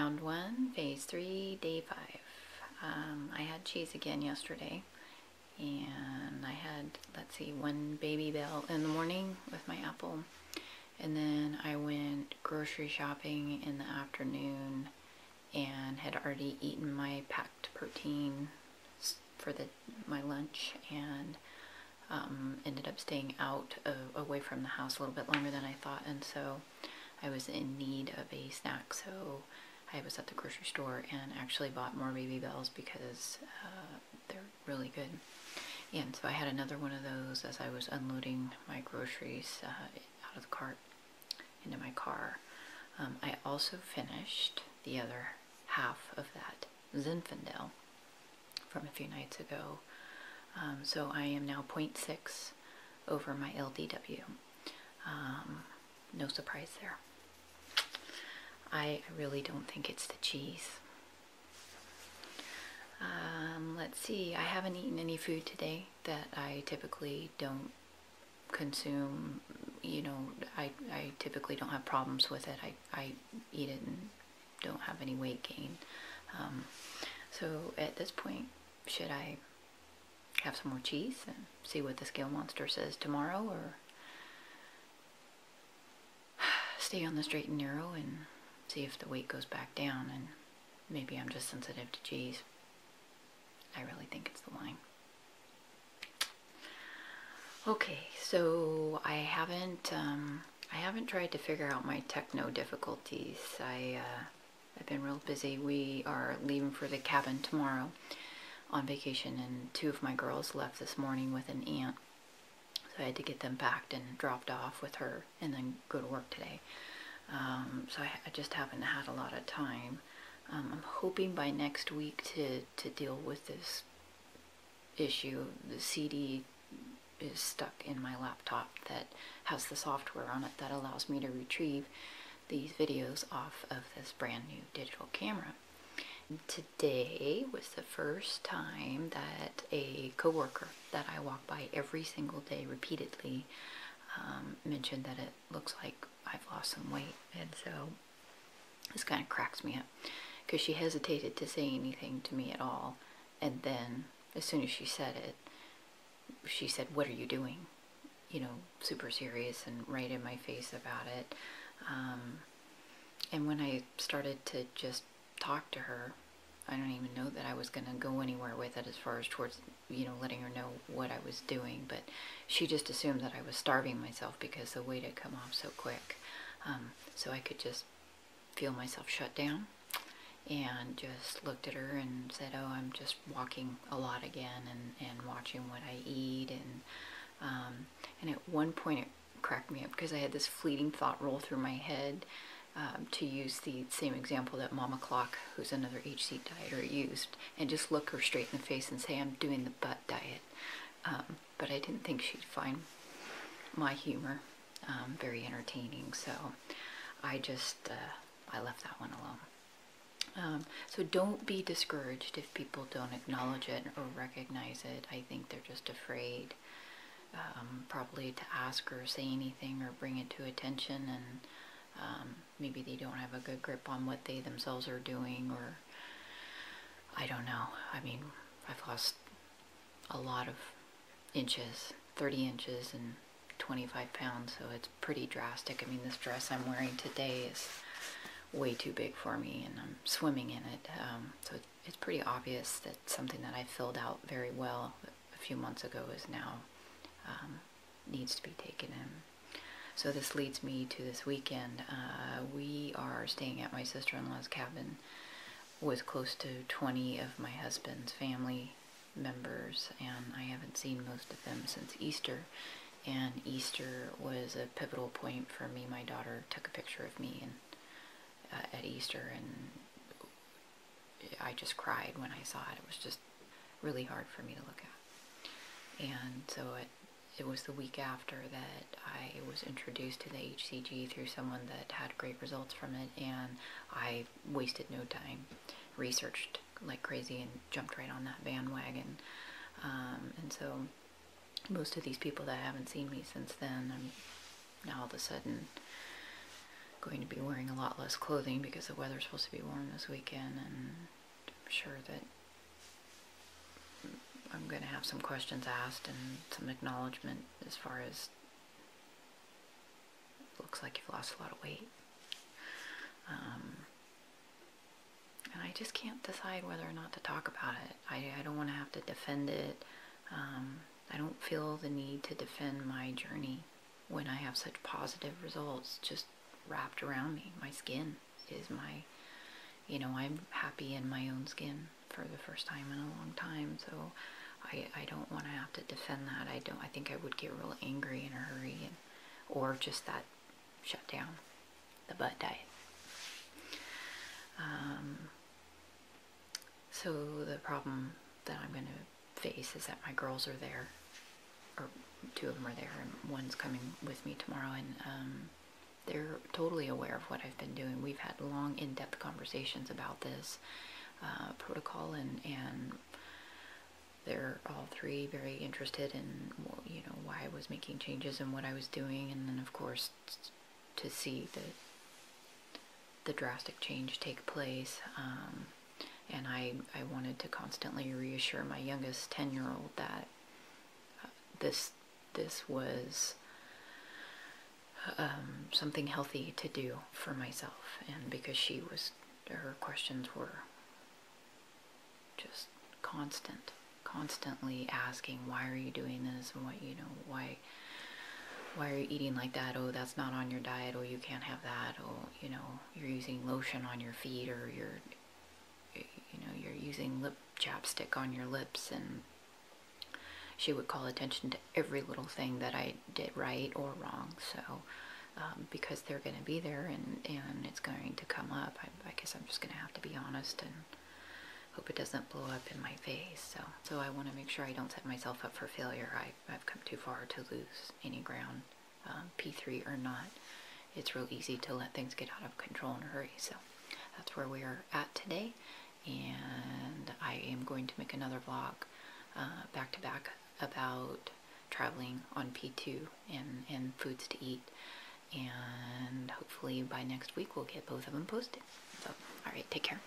Round 1, Phase 3, Day 5. I had cheese again yesterday, and I had, let's see, 1 Baby Bell in the morning with my apple, and then I went grocery shopping in the afternoon and had already eaten my packed protein for my lunch, and ended up staying out away from the house a little bit longer than I thought, and so I was in need of a snack, so I was at the grocery store and actually bought more Baby Bells because they're really good. And so I had another one of those as I was unloading my groceries out of the cart into my car. I also finished the other half of that Zinfandel from a few nights ago. So I am now 0.6 over my LDW. No surprise there. I really don't think it's the cheese. Let's see, I haven't eaten any food today that I typically don't consume. You know, I typically don't have problems with it. I eat it and don't have any weight gain. So at this point, should I have some more cheese and see what the scale monster says tomorrow, or stay on the straight and narrow and see if the weight goes back down and maybe I'm just sensitive to cheese? I really think it's the wine. Okay, so I haven't tried to figure out my techno difficulties. I've been real busy. We are leaving for the cabin tomorrow on vacation, and 2 of my girls left this morning with an aunt, so I had to get them packed and dropped off with her and then go to work today. So I just haven't had a lot of time. I'm hoping by next week to deal with this issue. The CD is stuck in my laptop that has the software on it that allows me to retrieve these videos off of this brand new digital camera. Today was the first time that a coworker that I walk by every single day repeatedly mentioned that it looks like I've lost some weight, and so this kind of cracks me up because she hesitated to say anything to me at all, and then as soon as she said it, she said, "What are you doing?" You know, super serious and right in my face about it. And when I started to just talk to her, I don't even know that I was going to go anywhere with it as far as towards, you know, letting her know what I was doing, but she just assumed that I was starving myself because the weight had come off so quick. So I could just feel myself shut down, and just looked at her and said, "Oh, I'm just walking a lot again and watching what I eat." And at one point it cracked me up because I had this fleeting thought roll through my head to use the same example that Mama Clock, who's another HC dieter, used, and just look her straight in the face and say, "I'm doing the butt diet." But I didn't think she'd find my humor very entertaining, so I just I left that one alone. So don't be discouraged if people don't acknowledge it or recognize it. I think they're just afraid probably to ask or say anything or bring it to attention, and maybe they don't have a good grip on what they themselves are doing, or I don't know. I mean, I've lost a lot of inches, 30 inches and 25 pounds, so it's pretty drastic. I mean, this dress I'm wearing today is way too big for me, and I'm swimming in it, so it's pretty obvious that something that I filled out very well a few months ago is now needs to be taken in. So this leads me to this weekend. We are staying at my sister-in-law's cabin with close to 20 of my husband's family members, and I haven't seen most of them since Easter, and Easter was a pivotal point for me. My daughter took a picture of me and at Easter, and I just cried when I saw it. It was just really hard for me to look at. And so it was the week after that I was introduced to the HCG through someone that had great results from it, and I wasted no time, researched like crazy, and jumped right on that bandwagon. And so most of these people that haven't seen me since then, I'm now all of a sudden going to be wearing a lot less clothing because the weather's supposed to be warm this weekend, and I'm sure that I'm going to have some questions asked and some acknowledgement as far as, looks like you've lost a lot of weight. And I just can't decide whether or not to talk about it. I don't want to have to defend it. I don't feel the need to defend my journey when I have such positive results just wrapped around me. My skin is my, you know, I'm happy in my own skin for the first time in a long time, so I don't want to have to defend that. I think I would get real angry in a hurry, or just that shut down the butt diet. So the problem that I'm going to face is that my girls are there, or 2 of them are there, and one's coming with me tomorrow, and they're totally aware of what I've been doing. We've had long, in-depth conversations about this protocol, and they're all 3 very interested in, you know, why I was making changes and what I was doing, and then of course to see the drastic change take place. And I wanted to constantly reassure my youngest 10-year-old that this was something healthy to do for myself, and because her questions were just constantly asking, why are you doing this, and what, you know, why are you eating like that? Oh, that's not on your diet. Oh, you can't have that. Oh, you know, you're using lotion on your feet, or you're using lip chapstick on your lips. And she would call attention to every little thing that I did right or wrong. So because they're going to be there, and it's going to come up, I guess I'm just going to have to be honest and hope it doesn't blow up in my face. So I want to make sure I don't set myself up for failure. I've come too far to lose any ground, P3 or not. It's real easy to let things get out of control in a hurry. So that's where we are at today, and I am going to make another vlog back to back about traveling on P2 and foods to eat, and hopefully by next week we'll get both of them posted. So, alright, take care.